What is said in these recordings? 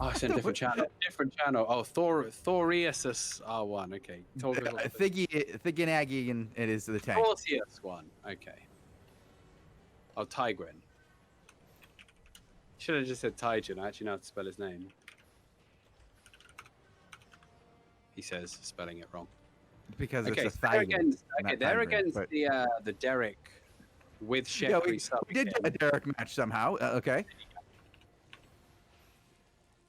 Oh, it's in a different channel. Different channel. Oh, Thoriasus R1. Okay. Thigginagian, it is the tank. Thorsius 1. Okay. Oh, Tigrin. Should have just said Tygen. I actually know how to spell his name. He says spelling it wrong. Because okay, it's a they're Thigen. against the Derek with Shekri. Yeah, we did get a Derek match somehow. Okay.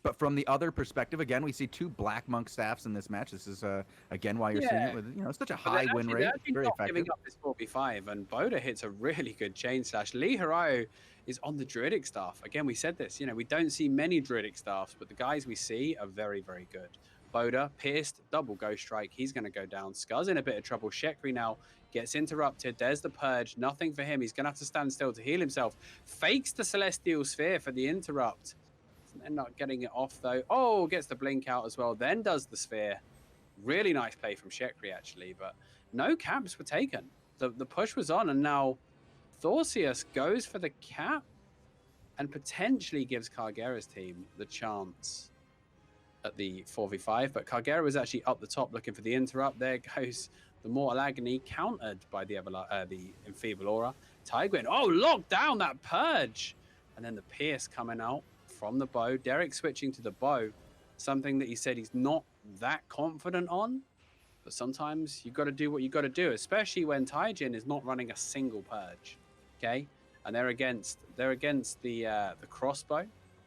But from the other perspective, again, we see two Black Monk staffs in this match. This is again why you're seeing it with such a high win rate. Very effective. Giving up this 4v5, and Boda hits a really good chain slash. Lee Harayo is on the Druidic staff. Again, we said this. We don't see many Druidic staffs, but the guys we see are very, very good. Boda pierced, double ghost strike. He's going to go down. Scuzz in a bit of trouble. Shekri now gets interrupted. There's the purge. Nothing for him. He's going to have to stand still to heal himself. Fakes the Celestial Sphere for the interrupt. End up getting it off though. Oh, gets the blink out as well. Then does the sphere. Really nice play from Shekri actually, but no caps were taken. The push was on, and now Thorsius goes for the cap and potentially gives Kargera's team the chance at the 4v5. But Kargera was actually up the top looking for the interrupt. There goes the Mortal Agony, countered by the Enfeeble Aura. Tigrin, oh, locked down that purge, and then the pierce coming out from the bow. Derek switching to the bow, something that he said he's not that confident on, but sometimes you got to do what you got to do, especially when Taijin is not running a single purge. Okay, and they're against the crossbow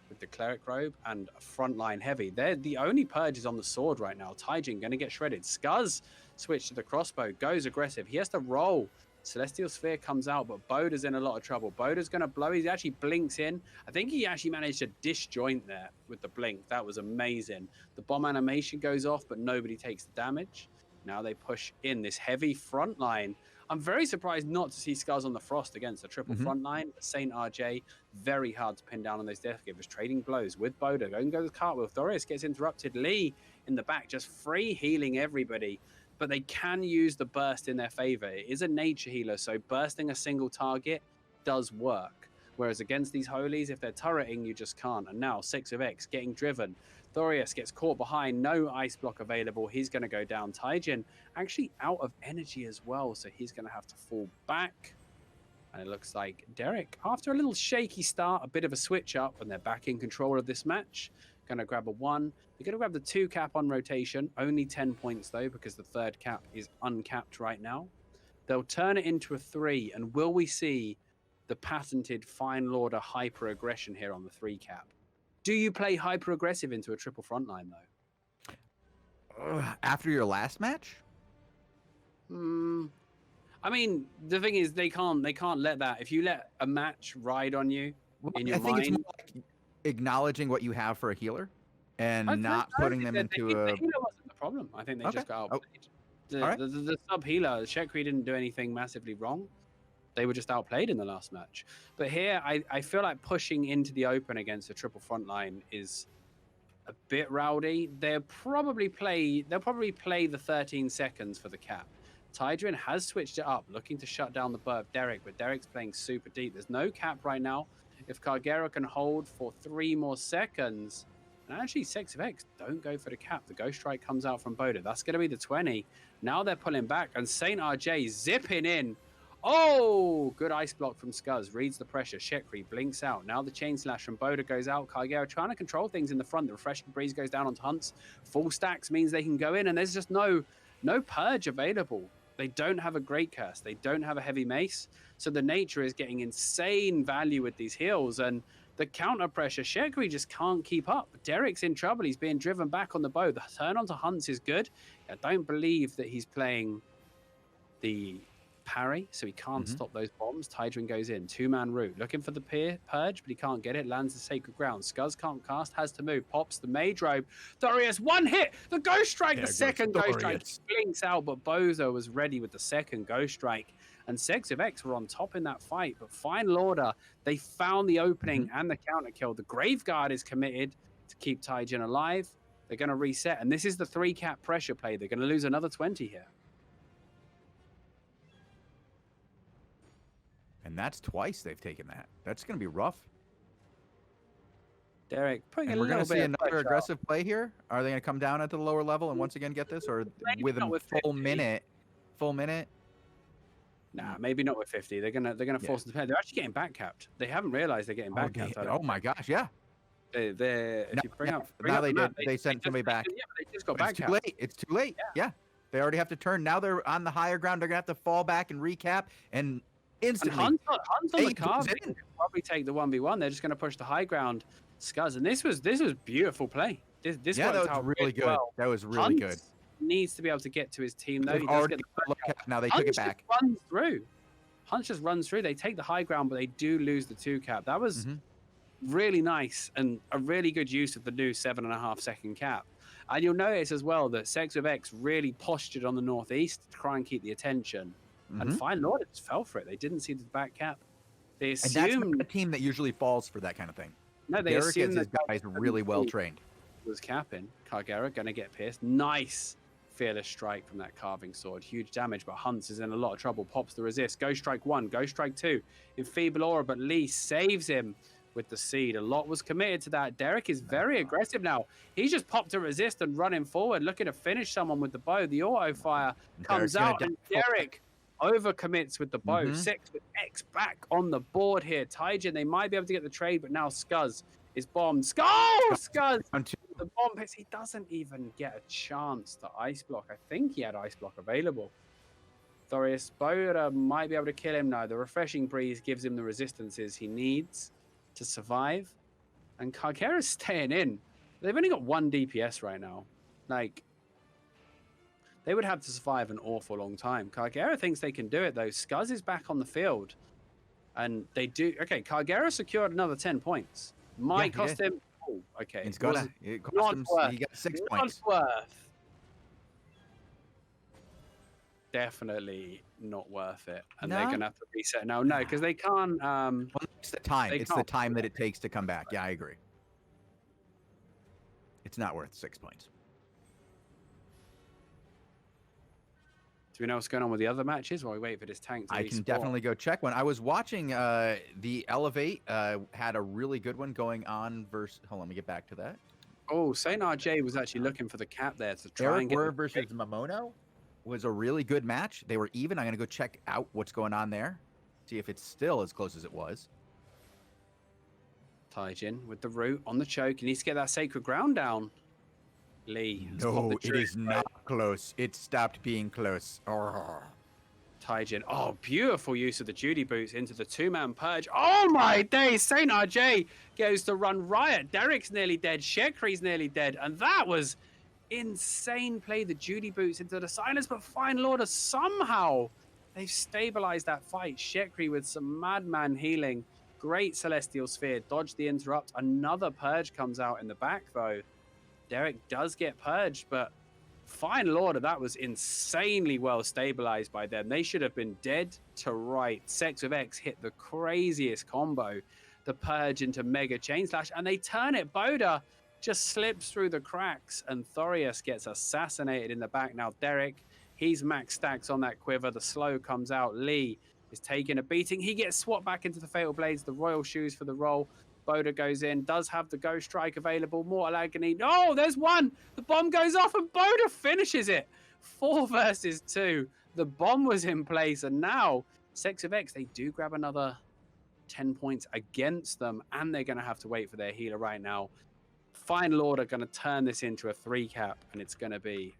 with the cleric robe and a frontline heavy. They're the only purges on the sword right now. Taijin going to get shredded. Scuzz switch to the crossbow, goes aggressive. He has to roll. Celestial Sphere comes out, but Boda's in a lot of trouble. Boda's going to blow. He actually blinks in. I think he actually managed to disjoint there with the blink. That was amazing. The bomb animation goes off, but nobody takes the damage. Now they push in this heavy front line. I'm very surprised not to see Scuzz on the Frost against a triple front line. Saint RJ, very hard to pin down on those death givers. Trading blows with Boda. Go and go with Cartwheel. Thorius gets interrupted. Lee in the back, just free healing everybody. But they can use the burst in their favor. It is a nature healer, so bursting a single target does work. Whereas against these holies, if they're turreting, you just can't. And now 6 of X getting driven. Thorius gets caught behind, no ice block available. He's going to go down. Taijin actually out of energy as well, so he's going to have to fall back. And it looks like Derek, after a little shaky start, a bit of a switch up, and they're back in control of this match. Going to grab a 1. They're going to grab the 2 cap on rotation. Only 10 points, though, because the 3rd cap is uncapped right now. They'll turn it into a 3. And will we see the patented final order hyper-aggression here on the 3 cap? Do you play hyper-aggressive into a triple frontline, though? After your last match? I mean, the thing is, they can't let that. If you let a match ride on you in your mind... it's more like acknowledging what you have for a healer and not putting them into a... The healer wasn't the problem. I think they just got outplayed. The sub-healer, Shekri didn't do anything massively wrong. They were just outplayed in the last match. But here, I feel like pushing into the open against a triple front line is a bit rowdy. They'll probably play the 13 seconds for the cap. Tidrin has switched it up, looking to shut down the burp Derek, but Derek's playing super deep. There's no cap right now. If Kargera can hold for 3 more seconds, and actually 6 of X don't go for the cap. The Ghost Strike comes out from Boda. That's going to be the 20. Now they're pulling back, and Saint RJ zipping in. Oh, good ice block from Scuzz. Reads the pressure. Shekri blinks out. Now the chain slash from Boda goes out. Kargera trying to control things in the front. The refreshing breeze goes down onto Hunts. Full stacks means they can go in, and there's just no purge available. They don't have a Great Curse. They don't have a Heavy Mace. So the nature is getting insane value with these heals. And the counter pressure, Shekri just can't keep up. Derek's in trouble. He's being driven back on the bow. The turn onto Hunts is good. I don't believe that he's playing the parry, so he can't stop those bombs. Tidrin goes in. 2-man route. Looking for the purge, but he can't get it. Lands the sacred ground. Scuzz can't cast, has to move. Pops the mage robe. Thorius, 1 hit! The Ghost Strike, the second Ghost Strike blinks out, but Bozo was ready with the second Ghost Strike. And 6 of X were on top in that fight, but final order, they found the opening and the counter kill. The Graveguard is committed to keep Taijin alive. They're going to reset, and this is the 3-cap pressure play. They're going to lose another 20 here. And that's twice they've taken that. That's going to be rough. Derek putting And a we're going little to see bit of another pressure. aggressive play here. Are they going to come down at the lower level and once again get this, or Maybe with not a with full 50. minute? Full minute? Nah, maybe not with 50. They're gonna force them to play. They're actually getting back capped. They haven't realized they're getting back capped. Oh my gosh, yeah. If you bring up now the they map, they sent somebody back. Yeah, they just got But back it's too capped. late. It's too late. Yeah. They already have to turn. Now they're on the higher ground. They're gonna have to fall back and recap and instantly. And Hunt's on the carve. They can probably take the 1v1. They're just gonna push the high ground. Scuzz, and this was beautiful play. This yeah, worked that was out really good. well. That was really Hunt good. needs to be able to get to his team though. They've He does already get the now they Hunt took it back. just runs through. Hunt just runs through. They take the high ground, but they do lose the 2 cap. That was really nice and a really good use of the new 7.5 second cap. And you'll notice as well that Sex with X really postured on the northeast to try and keep the attention. And Fine Lord just fell for it. They didn't see the back cap. They assumed... And that's not a team that usually falls for that kind of thing. No, they Derek assumed his guys really well trained. Was capping. Cargera going to get pierced. Nice fearless strike from that carving sword. Huge damage, but Hunts is in a lot of trouble. Pops the resist. Ghost strike 1, Ghost strike 2. Enfeeble aura, but Lee saves him with the seed. A lot was committed to that. Derek is very aggressive now. He just popped a resist and running forward, looking to finish someone with the bow. The auto fire comes out, and Derek overcommits with the bow. 6 with X back on the board here. Taijin, they might be able to get the trade, but now Scuzz is bombed. Scuzz! The bomb hits. He doesn't even get a chance to ice block. I think he had ice block available. Thorius Boda might be able to kill him. No, the refreshing breeze gives him the resistances he needs to survive. And Cargera's staying in. They've only got 1 DPS right now. Like, they would have to survive an awful long time. Cargera thinks they can do it, though. Scuzz is back on the field. And they do... Okay, Cargera secured another 10 points. Might cost him... Oh, okay. It cost him, he got 6 points. Worth. Definitely not worth it. And they're going to have to reset. No, because they can't... well, it's the time. It's the time that it takes to come back. Yeah, I agree. It's not worth 6 points. Do we know what's going on with the other matches while we wait for this tank to I can definitely go check one. I was watching the Elevate had a really good one going on versus... Hold on, let me get back to that. Oh, Saint RJ was actually looking for the cap there to try and get... Eric versus Momono was a really good match. They were even. I'm going to go check out what's going on there. See if it's still as close as it was. Taijin with the root on the choke. He needs to get that sacred ground down. Lee. No, it is not close. It stopped being close. Oh. Taijin. Oh, beautiful use of the Judy boots into the 2-man purge. Oh my days. Saint RJ goes to run riot. Derek's nearly dead. Shekri's nearly dead. And that was insane play. The Judy boots into the silence, but Fine Lorder somehow they've stabilized that fight. Shekri with some madman healing. Great Celestial Sphere. Dodge the interrupt. Another purge comes out in the back though. Derek does get purged, but Fine Lorder, that was insanely well stabilized by them. They should have been dead to right. Sex with X hit the craziest combo. The purge into Mega Chain Slash, and they turn it. Boda just slips through the cracks, and Thorius gets assassinated in the back. Now Derek, he's max stacks on that quiver. The slow comes out. Lee is taking a beating. He gets swapped back into the Fatal Blades, the Royal Shoes for the roll. Boda goes in, does have the Ghost Strike available. Mortal Agony. Oh, there's one. The bomb goes off and Boda finishes it. 4 versus 2. The bomb was in place. And now, Sex of X, they do grab another 10 points against them. And they're going to have to wait for their healer right now. Fine Lord are going to turn this into a 3 cap. And it's going to be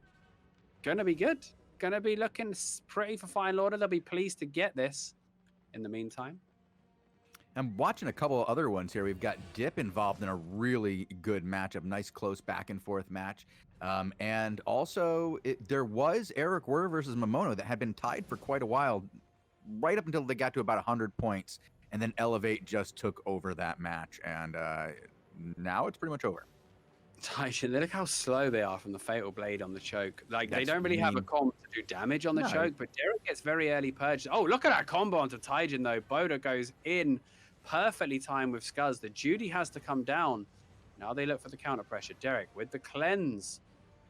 good. Going to be looking pretty for Fine Lord. They'll be pleased to get this in the meantime. I'm watching a couple of other ones here. We've got Dip involved in a really good matchup, nice close back and forth match. And also, there was Eric Werr versus Momono that had been tied for quite a while, right up until they got to about 100 points. And then Elevate just took over that match. And now it's pretty much over. Taishin, look how slow they are from the Fatal Blade on the choke. Like, they don't really have a combo to do damage on the choke, but Derek gets very early purged. Oh, look at that combo onto Taijin, though. Boda goes in. Perfectly timed with Scuzz. The Judy has to come down. Now they look for the counter pressure. Derek with the cleanse.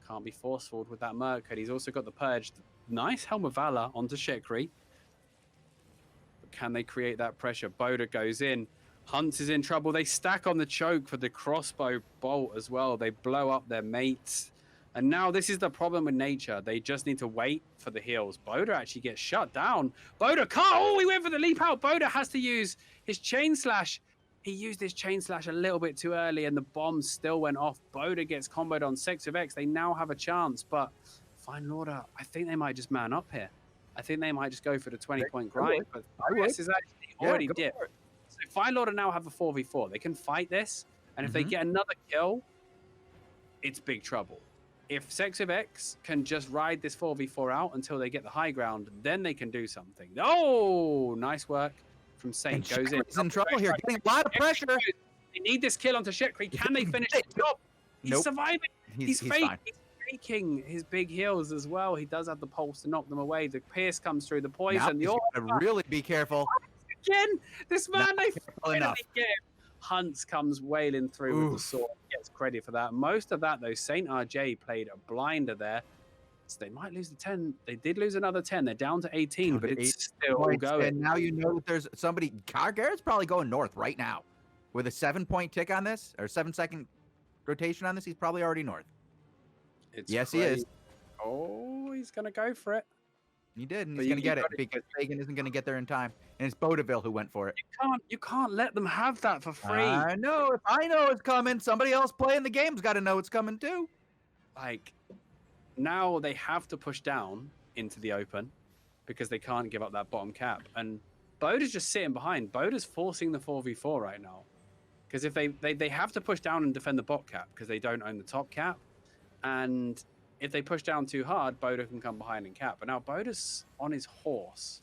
Can't be forceful with that Merc. He's also got the purge. Nice Helm of Valor onto Shekri. But can they create that pressure? Boda goes in. Hunt is in trouble. They stack on the choke for the crossbow bolt as well. They blow up their mates. And now this is the problem with nature. They just need to wait for the heals. Boda actually gets shut down. Boda can't. Oh, he went for the leap out. Boda has to use his chain slash. He used his chain slash a little bit too early, and the bomb still went off. Boda gets comboed on Sex of X. They now have a chance, but Final Order, I think they might just man up here. I think they might just go for the 20-point grind. But this is actually already dipped. So Final Order now have a 4v4. They can fight this, and if they get another kill, it's big trouble. If Sex of X can just ride this 4v4 out until they get the high ground, then they can do something. Oh, nice work from Saint. Goes in. He's in trouble here, getting a lot of pressure. They need this kill onto Shekri. Can they finish the job? He's surviving. He's fine. He's faking his big heals as well. He does have the pulse to knock them away. The pierce comes through, the poison. Now he's gotta really be careful. Again, this man, they finally get him. Hunts comes wailing through with the sword. Gets credit for that. Most of that, though, Saint RJ played a blinder there. So they might lose the 10. They did lose another 10. They're down to 18, but it's still going. And now you know that there's somebody. Garrett's probably going north right now. With a 7-point tick on this, or 7-second rotation on this, he's probably already north. Yes, he is. Oh, he's going to go for it. He did, and he's going to get it because Fagan isn't going to get there in time. And it's Bodaville who went for it. You can't let them have that for free. I know. If I know it's coming, somebody else playing the game's got to know it's coming too. Like, now they have to push down into the open because they can't give up that bottom cap. And Boda's just sitting behind. Boda's forcing the 4v4 right now. Because if they have to push down and defend the bot cap because they don't own the top cap. And if they push down too hard, Boda can come behind and cap. But now Boda's on his horse.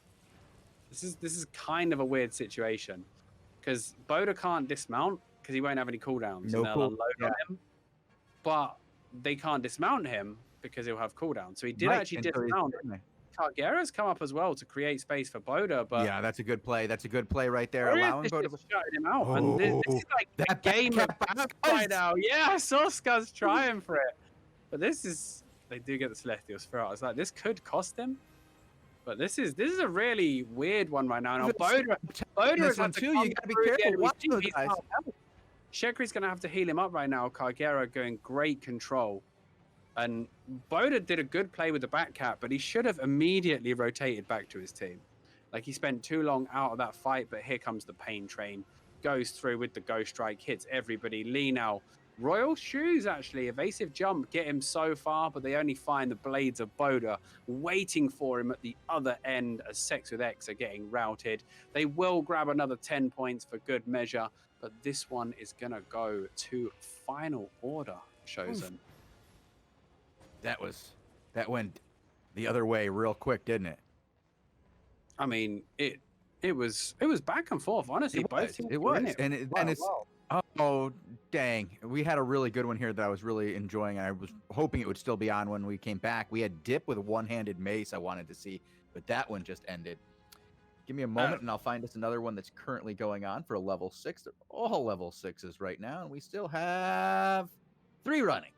This is kind of a weird situation because Boda can't dismount because he won't have any cooldowns. No and they'll unload on him. But they can't dismount him because he'll have cooldowns. So he did actually dismount. Cargera's come up as well to create space for Boda. But yeah, that's a good play. That's a good play right there. Allowing Boda to shut him out. And this is like the game of right now. Yeah, I saw Scuzz trying for it. But this is, they do get the Celestials throughout. I was like, this could cost him. But this is a really weird one right now. Now Boda is on too. You gotta be careful. Watch those guys. Shekri's gonna have to heal him up right now. Cargera going great control. And Boda did a good play with the back cap, but he should have immediately rotated back to his team. Like he spent too long out of that fight, but here comes the pain train. Goes through with the ghost strike, hits everybody. Lee now. Royal Shoes, actually. Evasive jump, get him so far, but they only find the blades of Boda waiting for him at the other end as Sex with X are getting routed. They will grab another 10 points for good measure, but this one is going to go to Final Order, Shozen. That went the other way real quick, didn't it? I mean, it was back and forth, honestly. It was. And it's... Oh, dang. We had a really good one here that I was really enjoying. I was hoping it would still be on when we came back. We had Dip with a one-handed mace I wanted to see, but that one just ended. Give me a moment, and I'll find us another one that's currently going on for a level 6. They're all level 6s right now, and we still have 3 running.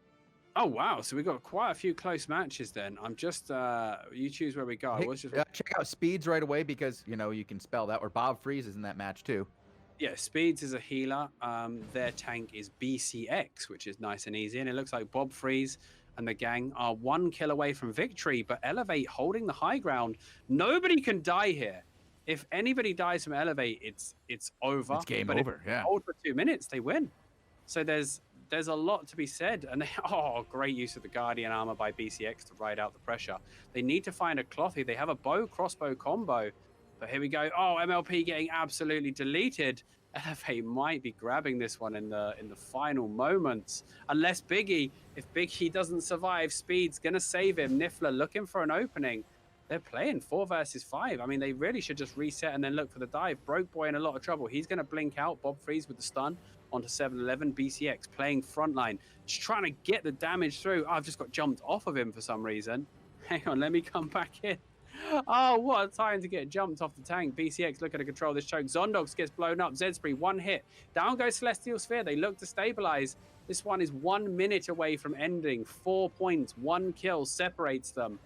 Oh, wow. So we got quite a few close matches then. I'm just, you choose where we go. Check out Speeds right away because, you know, you can spell that. Or Bob Freeze is in that match, too. Yeah, Speeds is a healer. Their tank is BCX, which is nice and easy. And it looks like Bob Freeze and the gang are 1 kill away from victory, but Elevate holding the high ground. Nobody can die here. If anybody dies from Elevate, it's over. It's game over, yeah. Hold for 2 minutes, they win. So there's a lot to be said. And great use of the Guardian armor by BCX to ride out the pressure. They need to find a Clothy. They have a bow crossbow combo. But here we go. Oh, MLP getting absolutely deleted. Elevate might be grabbing this one in the final moments. Unless if Biggie doesn't survive, Speed's going to save him. Niffler looking for an opening. They're playing 4 versus 5. I mean, they really should just reset and then look for the dive. Broke Boy in a lot of trouble. He's going to blink out. Bob Freeze with the stun onto 7-11. BCX playing frontline. Just trying to get the damage through. Oh, I've just got jumped off of him for some reason. Hang on, let me come back in. Oh, what a time to get jumped off the tank. BCX looking to control this choke. Zondox gets blown up. Zedspree, 1 hit. Down goes Celestial Sphere. They look to stabilize. This one is 1 minute away from ending. 4 points, 1 kill separates them.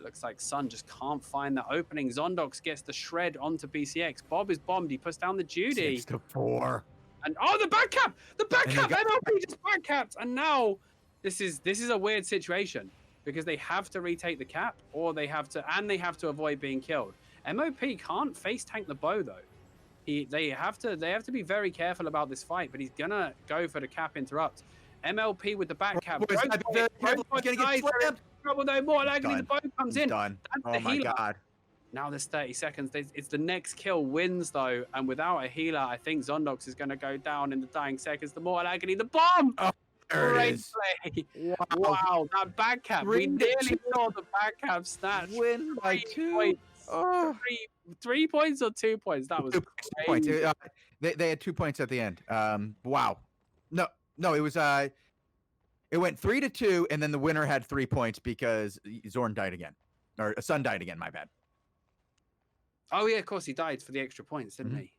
Looks like Sun just can't find that opening. Zondox gets the shred onto BCX. Bob is bombed. He puts down the Judy. 6-4. And oh, the back cap! The back cap! MLP just back capped. And now this is a weird situation because they have to retake the cap, or they have to avoid being killed. MOP can't face tank the bow though. They have to be very careful about this fight, but he's gonna go for the cap interrupt. MLP with the back cap. He's gonna get slammed. Trouble no more. Agony, the bow comes in. Done. That's Oh my god. Now there's 30 seconds. It's the next kill wins though, and without a healer, I think Zondox is going to go down in the dying seconds. The Mortal Agony, the bomb. Oh, there Great it is. play. Wow, that back cap. We nearly saw the back cap snatch. Win by 2 points. Oh. 3 points or 2 points. That was 2 points. They had 2 points at the end. Wow. No, it was it went 3-2, and then the winner had 3 points because Zorn died again, or Sun died again. My bad. Oh yeah, of course he died for the extra points, didn't he?